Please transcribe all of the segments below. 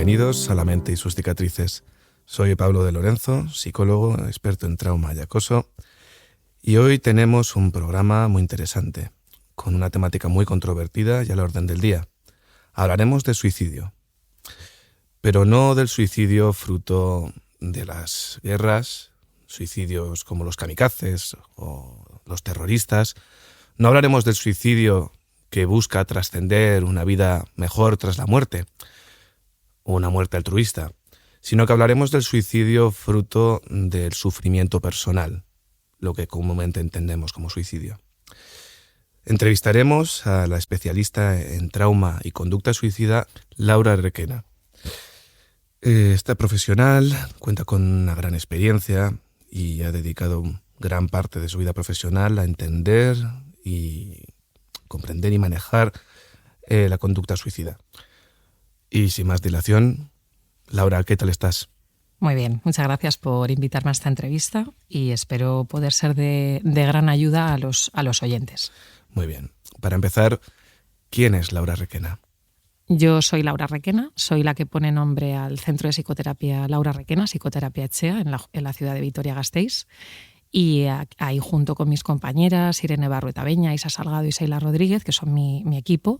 Bienvenidos a La mente y sus cicatrices. Soy Pablo de Lorenzo, psicólogo, experto en trauma y acoso, y hoy tenemos un programa muy interesante, con una temática muy controvertida y a la orden del día. Hablaremos de suicidio, pero no del suicidio fruto de las guerras, suicidios como los kamikazes o los terroristas. No hablaremos del suicidio que busca trascender una vida mejor tras la muerte, o una muerte altruista, sino que hablaremos del suicidio fruto del sufrimiento personal, lo que comúnmente entendemos como suicidio. Entrevistaremos a la especialista en trauma y conducta suicida, Laura Requena. Esta profesional cuenta con una gran experiencia y ha dedicado gran parte de su vida profesional a entender y comprender y manejar la conducta suicida. Y sin más dilación, Laura, ¿qué tal estás? Muy bien, muchas gracias por invitarme a esta entrevista y espero poder ser de gran ayuda a los oyentes. Muy bien. Para empezar, ¿quién es Laura Requena? Yo soy Laura Requena, soy la que pone nombre al Centro de Psicoterapia Laura Requena, Psicoterapia Etxea, en la ciudad de Vitoria-Gasteiz. Y ahí, junto con mis compañeras Irene Barruetabeña, Isa Salgado y Seila Rodríguez, que son mi equipo,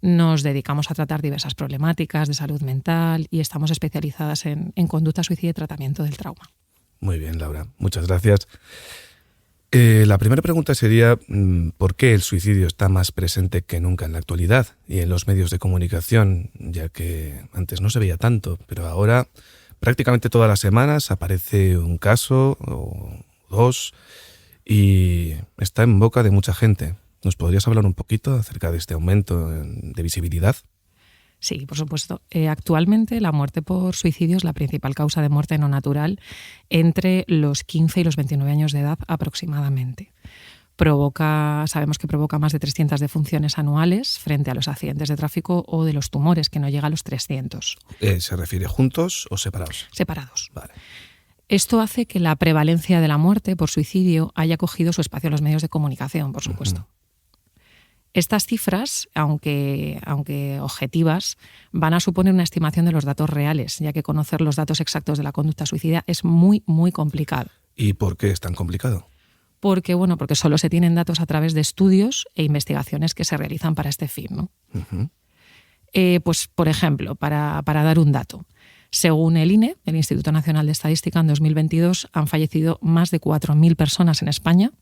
nos dedicamos a tratar diversas problemáticas de salud mental y estamos especializadas en conducta suicida y tratamiento del trauma. Muy bien, Laura. Muchas gracias. La primera pregunta sería ¿por qué el suicidio está más presente que nunca en la actualidad y en los medios de comunicación? Ya que antes no se veía tanto, pero ahora prácticamente todas las semanas aparece un caso o dos y está en boca de mucha gente. ¿Nos podrías hablar un poquito acerca de este aumento de visibilidad? Sí, por supuesto. Actualmente la muerte por suicidio es la principal causa de muerte no natural entre los 15 y los 29 años de edad aproximadamente. Sabemos que provoca más de 300 defunciones anuales frente a los accidentes de tráfico o de los tumores, que no llega a los 300. ¿Se refiere juntos o separados? Separados. Vale. Esto hace que la prevalencia de la muerte por suicidio haya cogido su espacio en los medios de comunicación, por supuesto. Estas cifras, aunque objetivas, van a suponer una estimación de los datos reales, ya que conocer los datos exactos de la conducta suicida es muy, muy complicado. ¿Y por qué es tan complicado? Porque solo se tienen datos a través de estudios e investigaciones que se realizan para este fin, ¿no? Pues, por ejemplo, para dar un dato, según el INE, el Instituto Nacional de Estadística, en 2022 han fallecido más de 4.000 personas en España,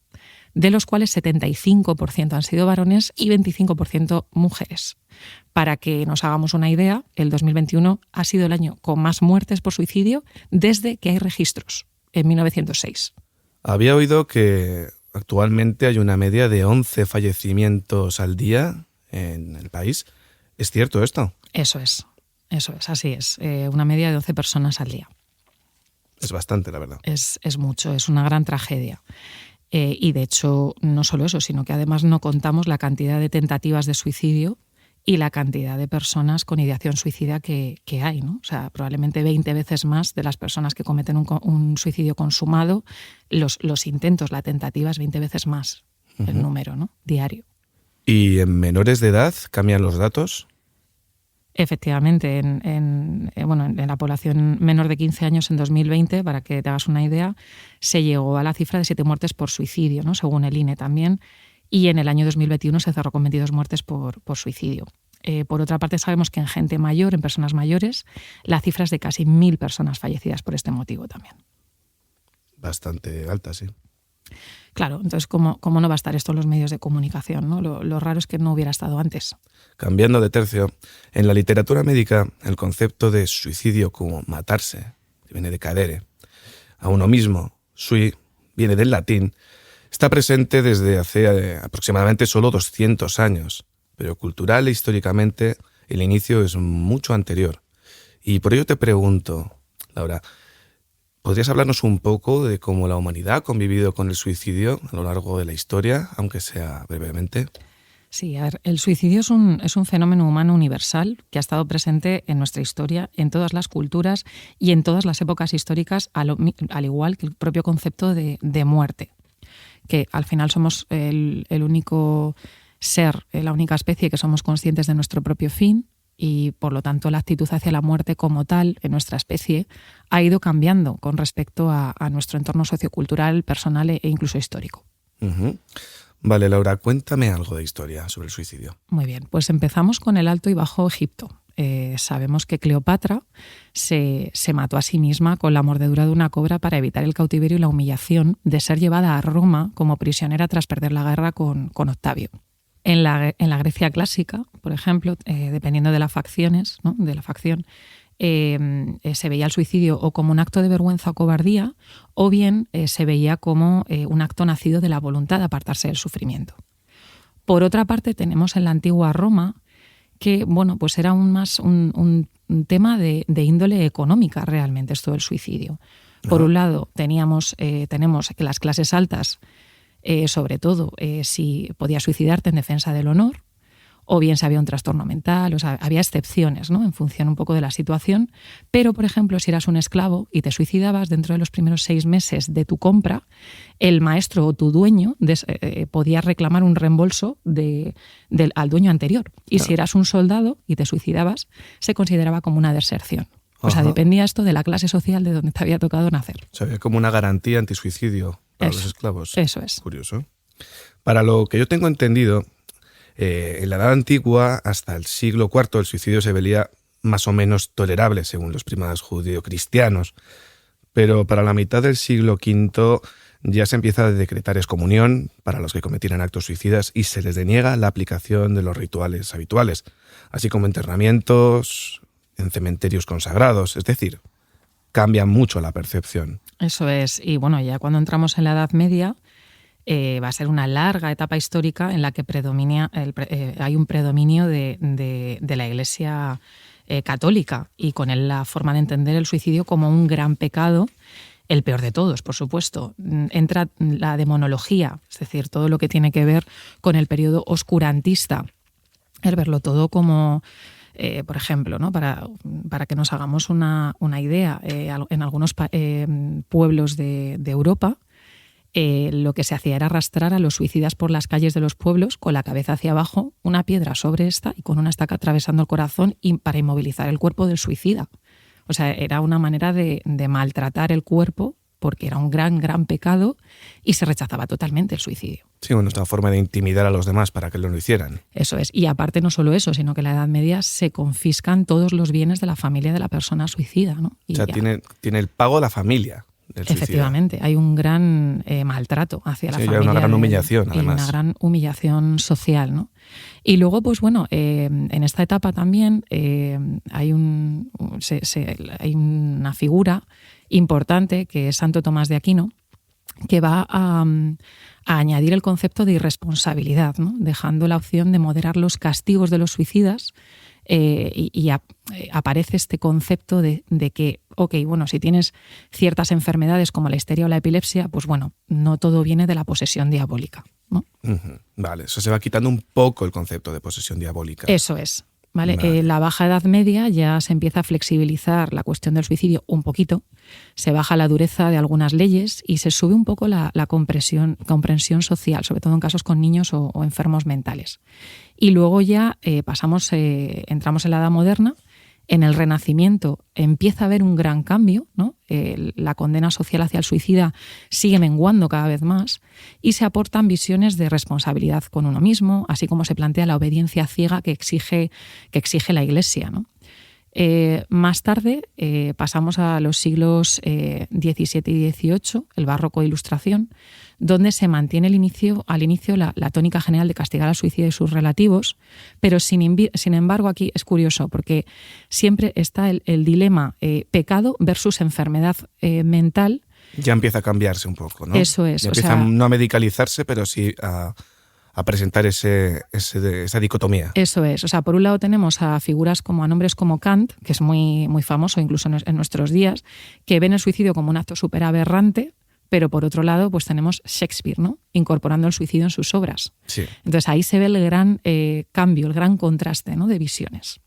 de los cuales 75% han sido varones y 25% mujeres. Para que nos hagamos una idea, el 2021 ha sido el año con más muertes por suicidio desde que hay registros, en 1906. Había oído que actualmente hay una media de 11 fallecimientos al día en el país. ¿Es cierto esto? Eso es, así es. Una media de 11 personas al día. Es bastante, la verdad. Es mucho, es una gran tragedia. Y de hecho, no solo eso, sino que además no contamos la cantidad de tentativas de suicidio y la cantidad de personas con ideación suicida que hay, ¿no? O sea, probablemente 20 veces más de las personas que cometen un suicidio consumado, los intentos, la tentativa es 20 veces más el número, ¿no? Diario. ¿Y en menores de edad cambian los datos? Efectivamente, en la población menor de 15 años en 2020, para que te hagas una idea, se llegó a la cifra de 7 muertes por suicidio, ¿no? Según el INE también, y en el año 2021 se cerró con 22 muertes por suicidio. Por otra parte, sabemos que en gente mayor, en personas mayores, la cifra es de casi 1.000 personas fallecidas por este motivo también. Bastante alta, sí. Claro, entonces, ¿cómo no va a estar esto en los medios de comunicación, ¿no? Lo raro es que no hubiera estado antes. Cambiando de tercio, en la literatura médica, el concepto de suicidio como matarse, que viene de cadere, a uno mismo, sui, viene del latín, está presente desde hace aproximadamente solo 200 años, pero cultural e históricamente el inicio es mucho anterior. Y por ello te pregunto, Laura, ¿podrías hablarnos un poco de cómo la humanidad ha convivido con el suicidio a lo largo de la historia, aunque sea brevemente? Sí, a ver, el suicidio es un fenómeno humano universal que ha estado presente en nuestra historia, en todas las culturas y en todas las épocas históricas, al igual que el propio concepto de muerte, que al final somos el único ser, la única especie que somos conscientes de nuestro propio fin y por lo tanto la actitud hacia la muerte como tal en nuestra especie ha ido cambiando con respecto a nuestro entorno sociocultural, personal e incluso histórico. Uh-huh. Vale, Laura, cuéntame algo de historia sobre el suicidio. Muy bien, pues empezamos con el Alto y Bajo Egipto. Sabemos que Cleopatra se mató a sí misma con la mordedura de una cobra para evitar el cautiverio y la humillación de ser llevada a Roma como prisionera tras perder la guerra con Octavio. En la Grecia clásica, por ejemplo, dependiendo de las facciones, ¿no?, de la facción, se veía el suicidio o como un acto de vergüenza o cobardía, o bien se veía como un acto nacido de la voluntad de apartarse del sufrimiento. Por otra parte, tenemos en la antigua Roma que, bueno, pues era más un tema de índole económica realmente esto del suicidio. Por un lado, tenemos que las clases altas, sobre todo si podías suicidarte en defensa del honor, o bien si había un trastorno mental, o sea, había excepciones, ¿no?, en función un poco de la situación, pero, por ejemplo, si eras un esclavo y te suicidabas, dentro de los primeros 6 meses de tu compra, el maestro o tu dueño podía reclamar un reembolso al dueño anterior. Y claro, si eras un soldado y te suicidabas, se consideraba como una deserción. O sea, dependía esto de la clase social de donde te había tocado nacer. O sea, había como una garantía antisuicidio para los esclavos. Eso es. Curioso. Para lo que yo tengo entendido, en la Edad Antigua, hasta el siglo IV, el suicidio se veía más o menos tolerable según los primadas judeocristianos. Pero para la mitad del siglo V ya se empieza a decretar excomunión para los que cometieran actos suicidas y se les deniega la aplicación de los rituales habituales, así como enterramientos en cementerios consagrados. Es decir, cambia mucho la percepción. Eso es. Y bueno, ya cuando entramos en la Edad Media, va a ser una larga etapa histórica en la que hay un predominio de la Iglesia católica y con él la forma de entender el suicidio como un gran pecado, el peor de todos, por supuesto. Entra la demonología, es decir, todo lo que tiene que ver con el periodo oscurantista, el verlo todo como, por ejemplo, ¿no?, para que nos hagamos una idea, en algunos pueblos de Europa, lo que se hacía era arrastrar a los suicidas por las calles de los pueblos con la cabeza hacia abajo, una piedra sobre esta y con una estaca atravesando el corazón para inmovilizar el cuerpo del suicida. O sea, era una manera de maltratar el cuerpo porque era un gran pecado y se rechazaba totalmente el suicidio. Sí, bueno, es una forma de intimidar a los demás para que lo hicieran. Eso es. Y aparte no solo eso, sino que en la Edad Media se confiscan todos los bienes de la familia de la persona suicida, ¿no? O sea, tiene el pago de la familia. Efectivamente, hay un gran maltrato hacia la familia. Hay una gran humillación, además. Y una gran humillación social, ¿no? Y luego, pues bueno, en esta etapa también hay una figura importante que es Santo Tomás de Aquino, que va a añadir el concepto de irresponsabilidad, ¿no?, dejando la opción de moderar los castigos de los suicidas. Aparece este concepto de que, bueno, si tienes ciertas enfermedades como la histeria o la epilepsia, pues bueno, no todo viene de la posesión diabólica, ¿no? Uh-huh. Vale, eso se va quitando un poco el concepto de posesión diabólica. Eso es. Vale. La Baja Edad Media ya se empieza a flexibilizar la cuestión del suicidio un poquito, se baja la dureza de algunas leyes y se sube un poco la comprensión social, sobre todo en casos con niños o enfermos mentales. Y luego ya entramos en la Edad Moderna. En el Renacimiento empieza a haber un gran cambio, ¿no? La condena social hacia el suicida sigue menguando cada vez más y se aportan visiones de responsabilidad con uno mismo, así como se plantea la obediencia ciega que exige la Iglesia, ¿no? Más tarde pasamos a los siglos XVII y XVIII, el barroco e Ilustración, donde se mantiene al inicio la tónica general de castigar al suicidio y sus relativos, pero sin embargo aquí es curioso porque siempre está el dilema pecado versus enfermedad mental. Ya empieza a cambiarse un poco, ¿no? Eso es. Ya empieza no a medicalizarse, pero sí a presentar esa dicotomía. Eso es. O sea, por un lado tenemos a figuras a nombres como Kant, que es muy, muy famoso incluso en nuestros días, que ven el suicidio como un acto súper aberrante, pero por otro lado pues tenemos Shakespeare, ¿no?, incorporando el suicidio en sus obras. Sí. Entonces ahí se ve el gran cambio, el gran contraste, ¿no?, de visiones.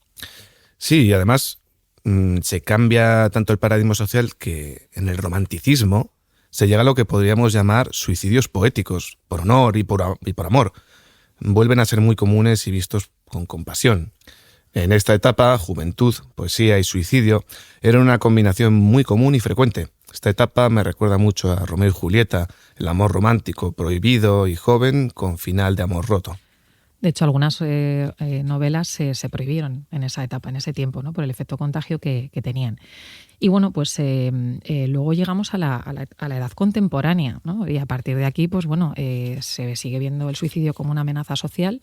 Sí, y además se cambia tanto el paradigma social que en el romanticismo se llega a lo que podríamos llamar suicidios poéticos, por honor y por amor. Vuelven a ser muy comunes y vistos con compasión. En esta etapa, juventud, poesía y suicidio eran una combinación muy común y frecuente. Esta etapa me recuerda mucho a Romeo y Julieta, el amor romántico, prohibido y joven, con final de amor roto. De hecho, algunas novelas se prohibieron en esa etapa, en ese tiempo, ¿no? Por el efecto contagio que tenían. Y bueno, pues luego llegamos a la edad contemporánea, ¿no? Y a partir de aquí, pues bueno, se sigue viendo el suicidio como una amenaza social.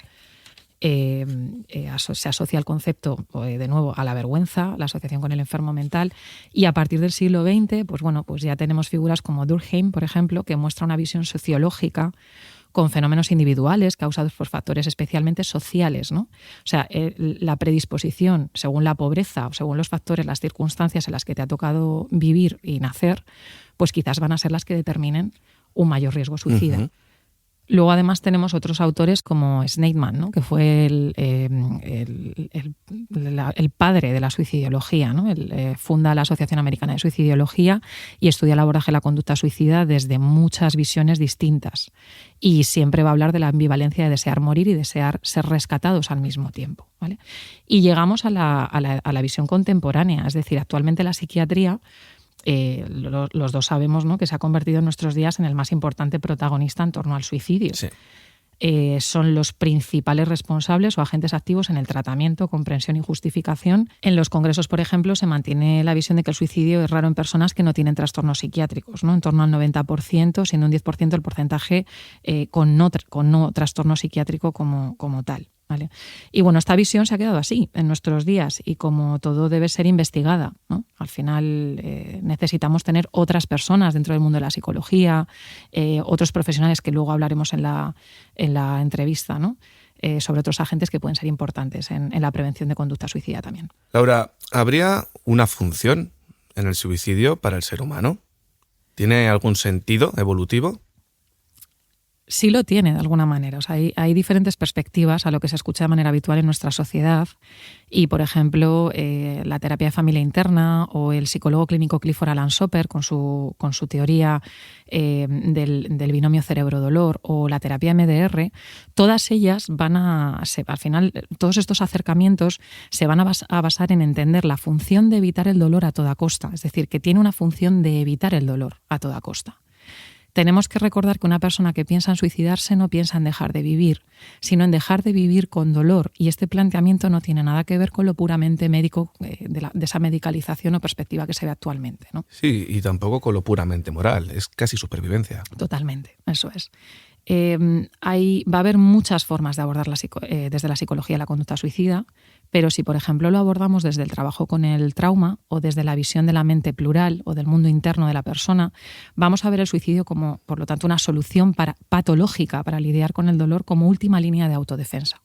Se asocia el concepto, de nuevo, a la vergüenza, la asociación con el enfermo mental, y a partir del siglo XX, pues bueno, pues ya tenemos figuras como Durkheim, por ejemplo, que muestra una visión sociológica con fenómenos individuales causados por factores especialmente sociales, ¿no? O sea, la predisposición, según la pobreza o según los factores, las circunstancias en las que te ha tocado vivir y nacer, pues quizás van a ser las que determinen un mayor riesgo suicida. Uh-huh. Luego, además, tenemos otros autores como Sneidman, ¿no? Que fue el padre de la suicidología, ¿no? Él funda la Asociación Americana de Suicidología y estudia el abordaje de la conducta suicida desde muchas visiones distintas. Y siempre va a hablar de la ambivalencia de desear morir y desear ser rescatados al mismo tiempo, ¿vale? Y llegamos a la visión contemporánea, es decir, actualmente la psiquiatría, los dos sabemos, ¿no?, que se ha convertido en nuestros días en el más importante protagonista en torno al suicidio. Sí. Son los principales responsables o agentes activos en el tratamiento, comprensión y justificación. En los congresos, por ejemplo, se mantiene la visión de que el suicidio es raro en personas que no tienen trastornos psiquiátricos, ¿no? En torno al 90%, siendo un 10% el porcentaje con no trastorno psiquiátrico como tal. ¿Vale? Y bueno, esta visión se ha quedado así en nuestros días y como todo debe ser investigada, ¿no? Al final necesitamos tener otras personas dentro del mundo de la psicología, otros profesionales que luego hablaremos en la entrevista, ¿no? Sobre otros agentes que pueden ser importantes en la prevención de conducta suicida también. Laura, ¿habría una función en el suicidio para el ser humano? ¿Tiene algún sentido evolutivo? Sí lo tiene, de alguna manera. O sea, hay diferentes perspectivas a lo que se escucha de manera habitual en nuestra sociedad. Y, por ejemplo, la terapia de familia interna o el psicólogo clínico Clifford Alan Soper con su teoría del binomio cerebro-dolor o la terapia MDR, todas ellas al final, todos estos acercamientos se van a basar en entender la función de evitar el dolor a toda costa. Es decir, que tiene una función de evitar el dolor a toda costa. Tenemos que recordar que una persona que piensa en suicidarse no piensa en dejar de vivir, sino en dejar de vivir con dolor. Y este planteamiento no tiene nada que ver con lo puramente médico de esa medicalización o perspectiva que se ve actualmente, ¿no? Sí, y tampoco con lo puramente moral, es casi supervivencia. Totalmente, eso es. Va a haber muchas formas de abordar desde la psicología la conducta suicida, pero si, por ejemplo, lo abordamos desde el trabajo con el trauma o desde la visión de la mente plural o del mundo interno de la persona, vamos a ver el suicidio como, por lo tanto, una solución patológica para lidiar con el dolor como última línea de autodefensa.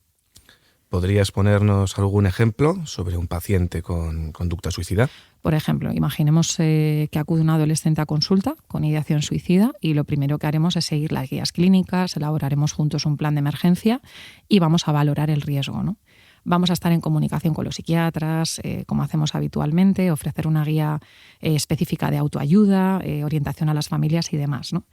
¿Podrías ponernos algún ejemplo sobre un paciente con conducta suicida? Por ejemplo, imaginemos que acude un adolescente a consulta con ideación suicida y lo primero que haremos es seguir las guías clínicas, elaboraremos juntos un plan de emergencia y vamos a valorar el riesgo, ¿no? Vamos a estar en comunicación con los psiquiatras, como hacemos habitualmente, ofrecer una guía específica de autoayuda, orientación a las familias y demás, ¿no?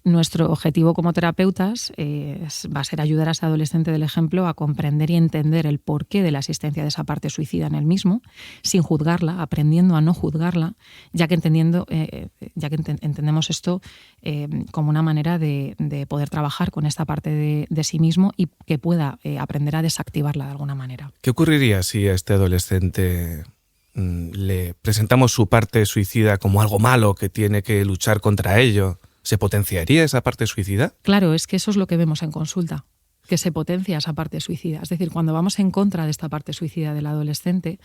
Nuestro objetivo como terapeutas va a ser ayudar a ese adolescente del ejemplo a comprender y entender el porqué de la existencia de esa parte suicida en él mismo, sin juzgarla, aprendiendo a no juzgarla, ya que entendemos esto como una manera de poder trabajar con esta parte de sí mismo y que pueda aprender a desactivarla de alguna manera. ¿Qué ocurriría si a este adolescente le presentamos su parte suicida como algo malo que tiene que luchar contra ello? ¿Se potenciaría esa parte suicida? Claro, es que eso es lo que vemos en consulta, que se potencia esa parte suicida. Es decir, cuando vamos en contra de esta parte suicida del adolescente,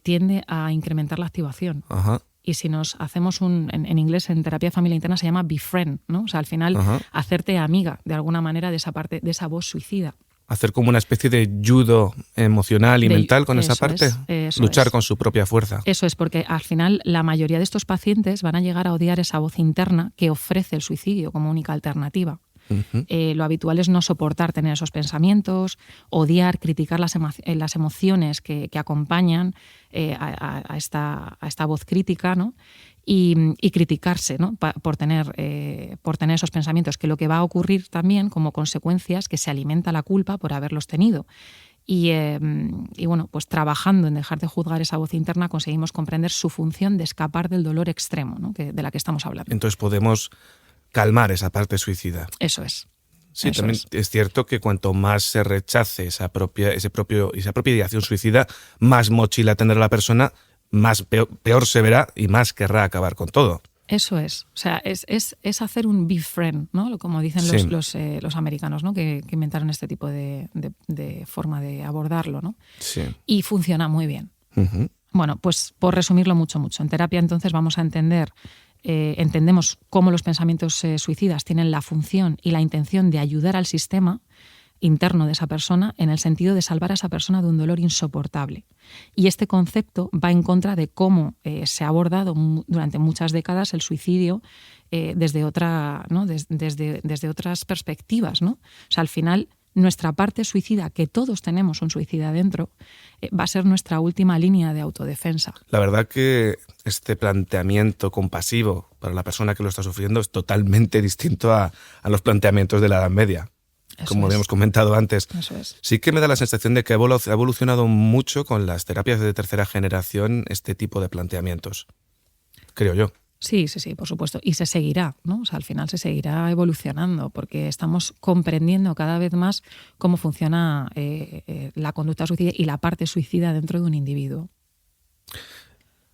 tiende a incrementar la activación. Ajá. Y si nos hacemos en inglés, en terapia de familia interna se llama befriend, ¿no? O sea, al final, hacerte amiga de alguna manera de esa parte, de esa voz suicida. Hacer como una especie de judo emocional y mental con esa parte. Luchar con su propia fuerza. Eso es, porque al final la mayoría de estos pacientes van a llegar a odiar esa voz interna que ofrece el suicidio como única alternativa. Uh-huh. Lo habitual es no soportar tener esos pensamientos, odiar, criticar las emociones que acompañan a esta voz crítica, ¿no? Y criticarse, ¿no? por tener esos pensamientos, que lo que va a ocurrir también como consecuencia es que se alimenta la culpa por haberlos tenido. Y bueno, pues trabajando en dejar de juzgar esa voz interna conseguimos comprender su función de escapar del dolor extremo, ¿no? de la que estamos hablando. Entonces podemos calmar esa parte suicida. Eso es. Sí, Eso también es cierto que cuanto más se rechace esa propia ideación suicida, más mochila tendrá la persona, más peor se verá y más querrá acabar con todo. Eso es. O sea, es hacer un befriend, ¿no? Como dicen Sí. los americanos, ¿no? Que inventaron este tipo de forma de abordarlo, ¿no? Sí. Y funciona muy bien. Uh-huh. Bueno, pues por resumirlo mucho. En terapia entonces vamos a entendemos cómo los pensamientos suicidas tienen la función y la intención de ayudar al sistema interno de esa persona en el sentido de salvar a esa persona de un dolor insoportable. Y este concepto va en contra de cómo se ha abordado durante muchas décadas el suicidio desde otras perspectivas, ¿no? O sea, al final, nuestra parte suicida, que todos tenemos un suicida dentro, va a ser nuestra última línea de autodefensa. La verdad que este planteamiento compasivo para la persona que lo está sufriendo es totalmente distinto a los planteamientos de la Edad Media. Como habíamos comentado antes. Eso es. Sí que me da la sensación de que ha evolucionado mucho con las terapias de tercera generación este tipo de planteamientos, creo yo. Sí, por supuesto. Y se seguirá, ¿no? O sea, al final se seguirá evolucionando porque estamos comprendiendo cada vez más cómo funciona la conducta suicida y la parte suicida dentro de un individuo.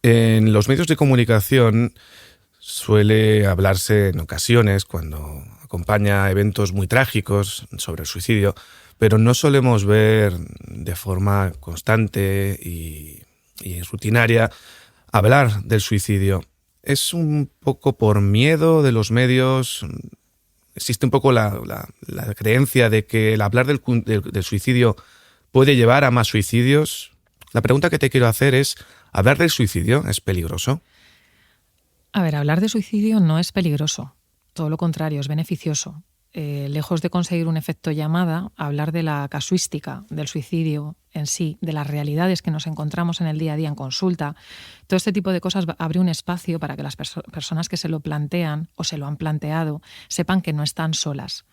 En los medios de comunicación suele hablarse en ocasiones, cuando acompaña eventos muy trágicos sobre el suicidio, pero no solemos ver de forma constante y rutinaria hablar del suicidio. Es un poco por miedo de los medios. Existe un poco la creencia de que el hablar del suicidio puede llevar a más suicidios. La pregunta que te quiero hacer es, ¿hablar del suicidio es peligroso? A ver, hablar de suicidio no es peligroso. Todo lo contrario, es beneficioso. Lejos de conseguir un efecto llamada, hablar de la casuística del suicidio en sí, de las realidades que nos encontramos en el día a día en consulta, todo este tipo de cosas abre un espacio para que las personas que se lo plantean o se lo han planteado sepan que no están solas.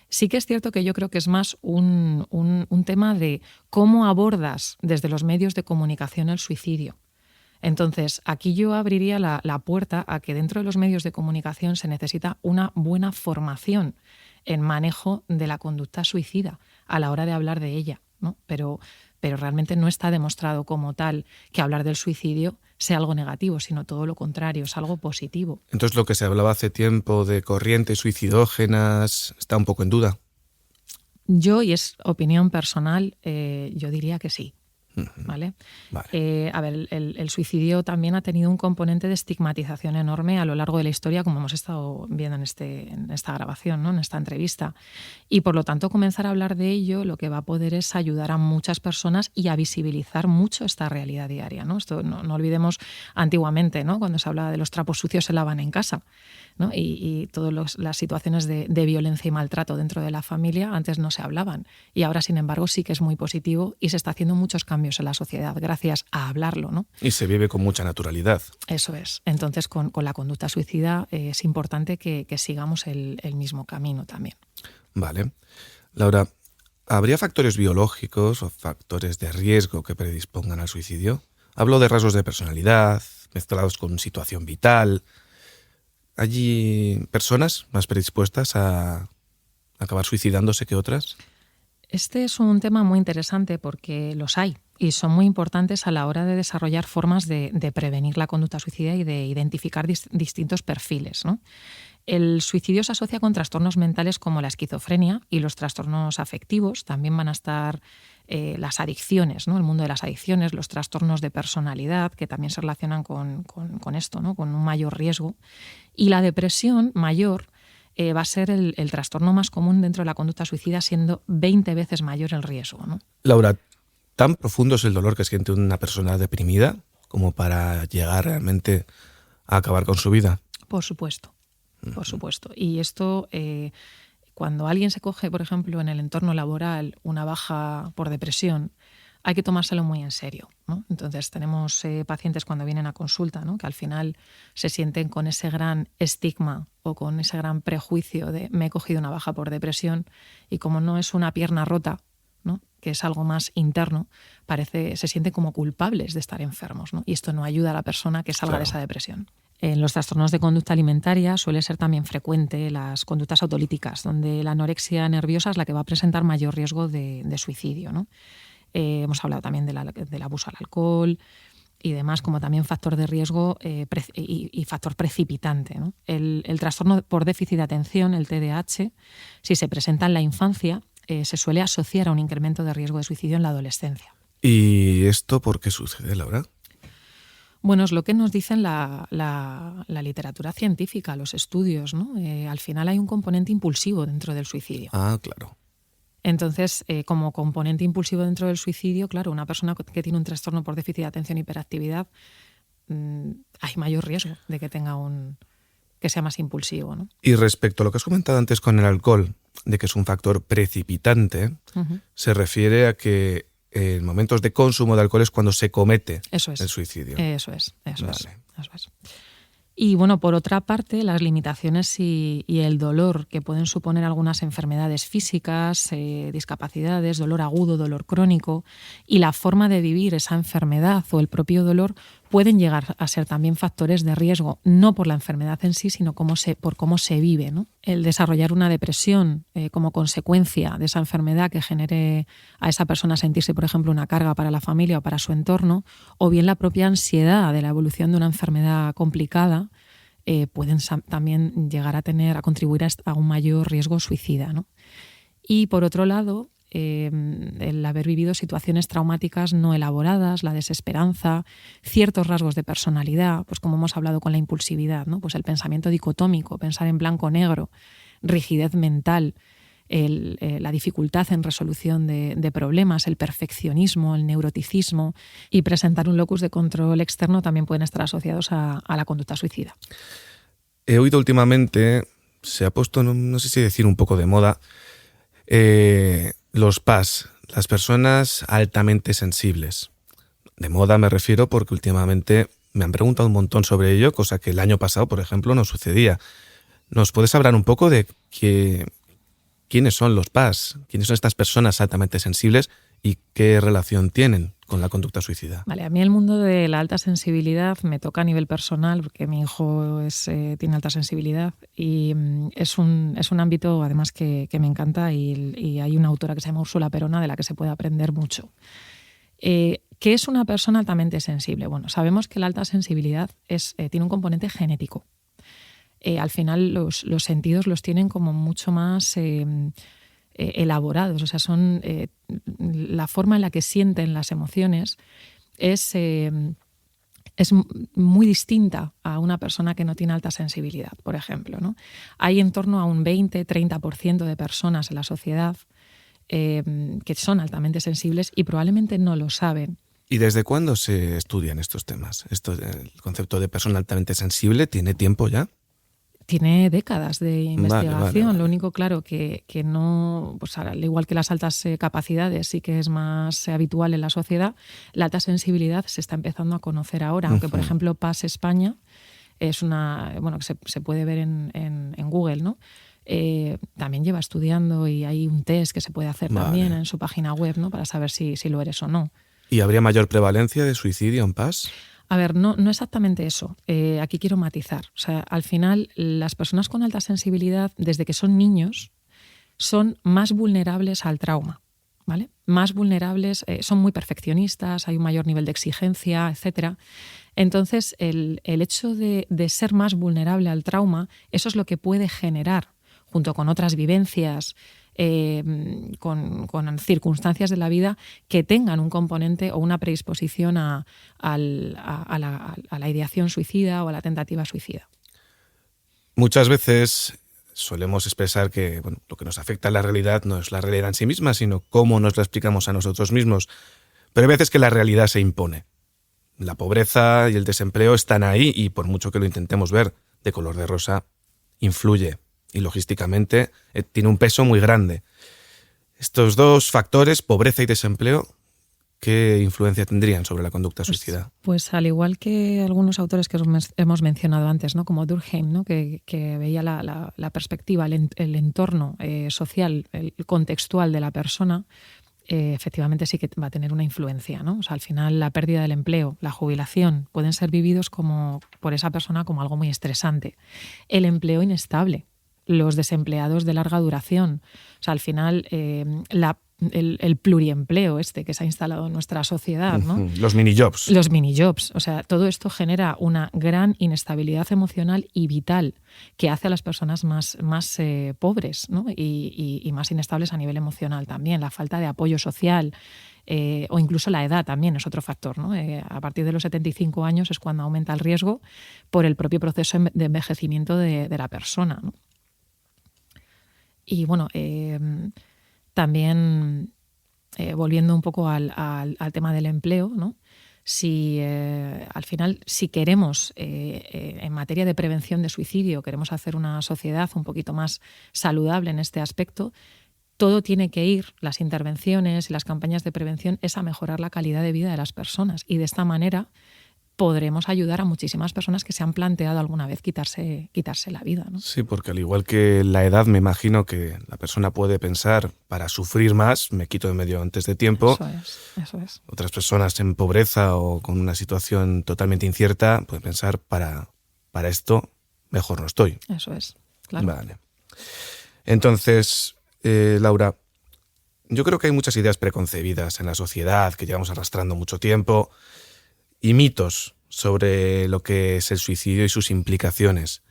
Sí que es cierto que yo creo que es más un tema de cómo abordas desde los medios de comunicación el suicidio. Entonces, aquí yo abriría la puerta a que dentro de los medios de comunicación se necesita una buena formación en manejo de la conducta suicida a la hora de hablar de ella, ¿no? Pero realmente no está demostrado como tal que hablar del suicidio sea algo negativo, sino todo lo contrario, es algo positivo. Entonces, lo que se hablaba hace tiempo de corrientes suicidógenas está un poco en duda. Yo, y es opinión personal, yo diría que sí. ¿Vale? Vale. A ver, el suicidio también ha tenido un componente de estigmatización enorme a lo largo de la historia, como hemos estado viendo en esta grabación, ¿no? En esta entrevista. Y por lo tanto, comenzar a hablar de ello lo que va a poder es ayudar a muchas personas y a visibilizar mucho esta realidad diaria, ¿no? Esto no olvidemos antiguamente, ¿no? Cuando se hablaba de los trapos sucios se lavan en casa, ¿no? Y todas las situaciones de violencia y maltrato dentro de la familia antes no se hablaban. Y ahora, sin embargo, sí que es muy positivo y se está haciendo muchos cambios en la sociedad gracias a hablarlo, ¿no? Y se vive con mucha naturalidad. Eso es. Entonces, con la conducta suicida es importante que sigamos el mismo camino también. Vale. Laura, ¿habría factores biológicos o factores de riesgo que predispongan al suicidio? Hablo de rasgos de personalidad, mezclados con situación vital. ¿Hay personas más predispuestas a acabar suicidándose que otras? Este es un tema muy interesante porque los hay y son muy importantes a la hora de desarrollar formas de prevenir la conducta suicida y de identificar distintos perfiles, ¿no? El suicidio se asocia con trastornos mentales como la esquizofrenia y los trastornos afectivos. También van a estar las adicciones, ¿no? El mundo de las adicciones, los trastornos de personalidad, que también se relacionan con esto, ¿no? Con un mayor riesgo. Y la depresión mayor va a ser el trastorno más común dentro de la conducta suicida, siendo 20 veces mayor el riesgo, ¿no? Laura, ¿tan profundo es el dolor que siente una persona deprimida como para llegar realmente a acabar con su vida? Por supuesto. Por supuesto. Y esto, cuando alguien se coge, por ejemplo, en el entorno laboral una baja por depresión, hay que tomárselo muy en serio, ¿no? Entonces tenemos pacientes cuando vienen a consulta, ¿no? Que al final se sienten con ese gran estigma o con ese gran prejuicio de me he cogido una baja por depresión y como no es una pierna rota, ¿no? Que es algo más interno, se sienten como culpables de estar enfermos, ¿no? Y esto no ayuda a la persona que salga de esa depresión. En los trastornos de conducta alimentaria suele ser también frecuente las conductas autolíticas, donde la anorexia nerviosa es la que va a presentar mayor riesgo de suicidio, ¿no? Hemos hablado también del abuso al alcohol y demás, como también factor de riesgo y factor precipitante, ¿no? El trastorno por déficit de atención, el TDAH, si se presenta en la infancia, se suele asociar a un incremento de riesgo de suicidio en la adolescencia. ¿Y esto por qué sucede, Laura? Bueno, es lo que nos dicen la literatura científica, los estudios, ¿no? Al final hay un componente impulsivo dentro del suicidio. Ah, claro. Entonces, como componente impulsivo dentro del suicidio, claro, una persona que tiene un trastorno por déficit de atención y hiperactividad, hay mayor riesgo de que tenga que sea más impulsivo, ¿no? Y respecto a lo que has comentado antes con el alcohol, de que es un factor precipitante, se refiere a que en momentos de consumo de alcohol es cuando se comete el suicidio. Eso es. Y bueno, por otra parte, las limitaciones y el dolor que pueden suponer algunas enfermedades físicas, discapacidades, dolor agudo, dolor crónico, y la forma de vivir esa enfermedad o el propio dolor pueden llegar a ser también factores de riesgo, no por la enfermedad en sí, sino por cómo se vive, ¿no? El desarrollar una depresión como consecuencia de esa enfermedad que genere a esa persona sentirse, por ejemplo, una carga para la familia o para su entorno, o bien la propia ansiedad de la evolución de una enfermedad complicada, pueden también llegar a contribuir a un mayor riesgo suicida, ¿no? Y por otro lado, el haber vivido situaciones traumáticas no elaboradas, la desesperanza, ciertos rasgos de personalidad, pues como hemos hablado con la impulsividad, ¿no? Pues el pensamiento dicotómico, pensar en blanco-negro, rigidez mental, la dificultad en resolución de problemas, el perfeccionismo, el neuroticismo y presentar un locus de control externo también pueden estar asociados a la conducta suicida. He oído últimamente, se ha puesto, no sé si decir un poco de moda, los PAS, las personas altamente sensibles. De moda me refiero porque últimamente me han preguntado un montón sobre ello, cosa que el año pasado, por ejemplo, no sucedía. ¿Nos puedes hablar un poco de quiénes son los PAS? ¿Quiénes son estas personas altamente sensibles y qué relación tienen con la conducta suicida? Vale, a mí el mundo de la alta sensibilidad me toca a nivel personal porque mi hijo tiene alta sensibilidad y es un ámbito además que me encanta y hay una autora que se llama Úrsula Perona de la que se puede aprender mucho. ¿Qué es una persona altamente sensible? Bueno, sabemos que la alta sensibilidad tiene un componente genético. Al final los sentidos los tienen como mucho más elaborados, o sea, son la forma en la que sienten las emociones es muy distinta a una persona que no tiene alta sensibilidad, por ejemplo, ¿no? Hay en torno a un 20-30% de personas en la sociedad que son altamente sensibles y probablemente no lo saben. ¿Y desde cuándo se estudian estos temas? El concepto de persona altamente sensible, ¿tiene tiempo ya? Tiene décadas de investigación. Vale. Lo único, claro, que no, pues al igual que las altas capacidades sí que es más habitual en la sociedad, la alta sensibilidad se está empezando a conocer ahora. Aunque, por ejemplo, PAS España es que se puede ver en Google, ¿no? También lleva estudiando y hay un test que se puede hacer también en su página web, ¿no? Para saber si lo eres o no. ¿Y habría mayor prevalencia de suicidio en PAS? A ver, no exactamente eso. Aquí quiero matizar. O sea, al final, las personas con alta sensibilidad, desde que son niños, son más vulnerables al trauma, ¿vale? Más vulnerables, son muy perfeccionistas, hay un mayor nivel de exigencia, etc. Entonces, el hecho de ser más vulnerable al trauma, eso es lo que puede generar, junto con otras vivencias, con circunstancias de la vida que tengan un componente o una predisposición a la ideación suicida o a la tentativa suicida. Muchas veces solemos expresar que lo que nos afecta a la realidad no es la realidad en sí misma, sino cómo nos la explicamos a nosotros mismos. Pero hay veces que la realidad se impone. La pobreza y el desempleo están ahí y por mucho que lo intentemos ver de color de rosa, influye. Y logísticamente tiene un peso muy grande. Estos dos factores, pobreza y desempleo, ¿qué influencia tendrían sobre la conducta suicida? Pues al igual que algunos autores que hemos mencionado antes, ¿no? Como Durkheim, ¿no? que veía la perspectiva, el entorno social, el contextual de la persona, efectivamente sí que va a tener una influencia, ¿no? O sea, al final la pérdida del empleo, la jubilación, pueden ser vividos por esa persona como algo muy estresante. El empleo inestable, los desempleados de larga duración. O sea, al final el pluriempleo que se ha instalado en nuestra sociedad, ¿no? Los minijobs. Los minijobs. O sea, todo esto genera una gran inestabilidad emocional y vital que hace a las personas más pobres, ¿no? y más inestables a nivel emocional también. La falta de apoyo social o incluso la edad también es otro factor, ¿no? A partir de los 75 años es cuando aumenta el riesgo por el propio proceso de envejecimiento de la persona, ¿no? Y bueno, también volviendo un poco al tema del empleo, ¿no? Si al final, si queremos, en materia de prevención de suicidio, queremos hacer una sociedad un poquito más saludable en este aspecto, todo tiene que ir, las intervenciones y las campañas de prevención, es a mejorar la calidad de vida de las personas. Y de esta manera podremos ayudar a muchísimas personas que se han planteado alguna vez quitarse la vida, ¿no? Sí, porque al igual que la edad, me imagino que la persona puede pensar, para sufrir más, me quito de medio antes de tiempo. Eso es. Otras personas en pobreza o con una situación totalmente incierta pueden pensar, para esto mejor no estoy. Eso es, claro. Vale. Entonces, Laura, yo creo que hay muchas ideas preconcebidas en la sociedad que llevamos arrastrando mucho tiempo, y mitos sobre lo que es el suicidio y sus implicaciones.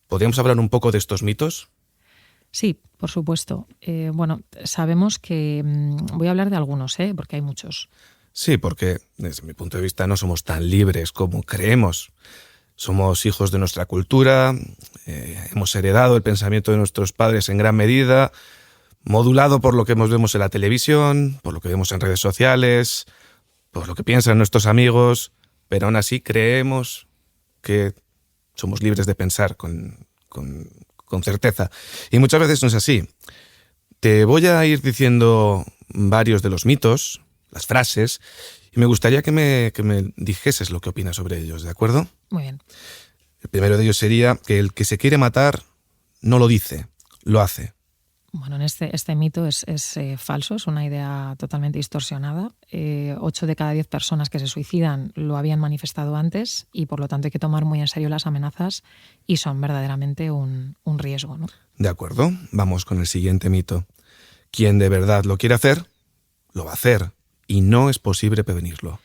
¿Podríamos hablar un poco de estos mitos? Sí, por supuesto. Bueno, sabemos que... voy a hablar de algunos, porque hay muchos. Sí, porque desde mi punto de vista no somos tan libres como creemos. Somos hijos de nuestra cultura, hemos heredado el pensamiento de nuestros padres en gran medida, modulado por lo que vemos en la televisión, por lo que vemos en redes sociales, por lo que piensan nuestros amigos, pero aún así creemos que somos libres de pensar con certeza. Y muchas veces no es así. Te voy a ir diciendo varios de los mitos, las frases, y me gustaría que me dijeses lo que opinas sobre ellos, ¿de acuerdo? Muy bien. El primero de ellos sería que el que se quiere matar no lo dice, lo hace. Bueno, en este mito es falso, es una idea totalmente distorsionada. 8 de cada 10 personas que se suicidan lo habían manifestado antes y por lo tanto hay que tomar muy en serio las amenazas y son verdaderamente un riesgo, ¿no? De acuerdo, vamos con el siguiente mito. Quien de verdad lo quiere hacer, lo va a hacer y no es posible prevenirlo.